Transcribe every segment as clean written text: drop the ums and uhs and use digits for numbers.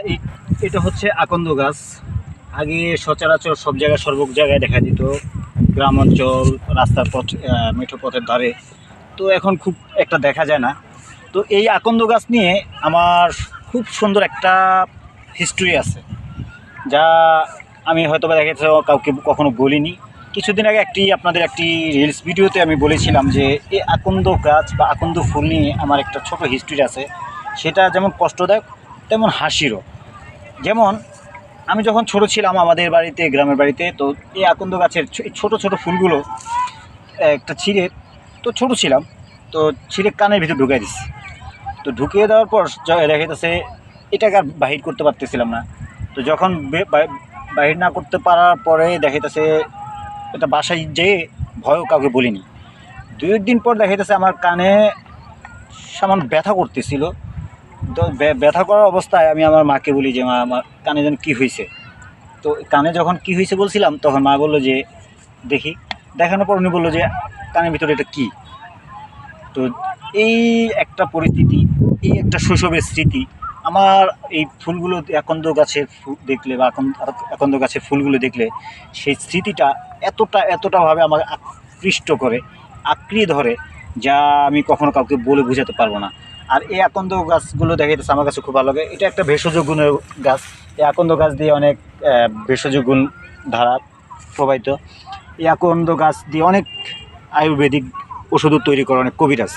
এই- এটা হচ্ছে আকন্দ গাছ। আগে সচরাচর সব জায়গায় সর্ব জায়গায় দেখা যেত, গ্রাম অঞ্চল, রাস্তার পথ, মেঠো পথের ধারে। তো এখন খুব একটা দেখা যায় না। তো এই আকন্দ গাছ নিয়ে আমার খুব সুন্দর একটা হিস্ট্রি আছে, যা আমি হয়তো বা দেখা যাচ্ছে কাউকে কখনো বলিনি। কিছুদিন আগে আপনাদের একটি রিলস ভিডিওতে আমি বলেছিলাম যে এই আকন্দ গাছ বা আকন্দ ফুল নিয়ে আমার একটা ছোট হিস্ট্রি আছে। সেটা যেমন কষ্টদায়ক তেমন হাসিরও। যেমন আমি যখন ছোট ছিলাম আমাদের বাড়িতে, গ্রামের বাড়িতে, তো এই আকন্দ গাছের এই ছোট ছোট ফুলগুলো একটা ছিঁড়ে, তো ছোট ছিলাম, তো ছিঁড়ে কানের ভিতরে ঢুকিয়ে দিচ্ছি। তো ঢুকিয়ে দেওয়ার পর দেখা যাচ্ছে এটাকে আর বাহির করতে পারতেছিলাম না। তো যখন বাহির না করতে পারার পরে দেখা যাচ্ছে এটা বাসায় যেয়ে ভয়ও কাউকে বলিনি। দু একদিন পর দেখা যাচ্ছে আমার কানে সামান্য ব্যথা করতেছিল। তো ব্যথা করার অবস্থায় আমি আমার মাকে বলি যে, মা, আমার কানে যেন কী হয়েছে। তো কানে যখন কী হয়েছে বলছিলাম, তখন মা বললো যে দেখি। দেখানোর পর উনি বললো যে কানের ভিতরে এটা কী। তো এই একটা পরিস্থিতি, এই একটা শৈশবের স্মৃতি আমার। এই ফুলগুলো আকন্দ গাছের দেখলে বা আকন্দ গাছের ফুলগুলো দেখলে সেই স্মৃতিটা এতটাভাবে আমাকে আকৃষ্ট করে, আঁকড়িয়ে ধরে, যা আমি কখনো কাউকে বলে বোঝাতে পারবো না। আর এই আকন্দ গাছগুলো দেখা যাচ্ছে আমার কাছে খুব ভালো লাগে। এটা একটা ভেষজ গুণের গাছ। এই আকন্দ গাছ দিয়ে অনেক ভেষজ গুণ ধারা প্রবাহিত। এই আকন্দ গাছ দিয়ে অনেক আয়ুর্বেদিক ওষুধও তৈরি করে অনেক কবিরাজ।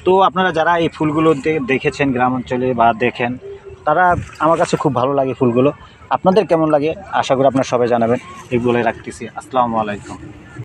তো আপনারা যারা এই ফুলগুলো দেখেছেন গ্রাম অঞ্চলে বা দেখেন, তারা, আমার কাছে খুব ভালো লাগে ফুলগুলো। আপনাদের কেমন লাগে আশা করি আপনারা সবাই জানাবেন। এই বলে রাখতেছি। আসসালামু আলাইকুম।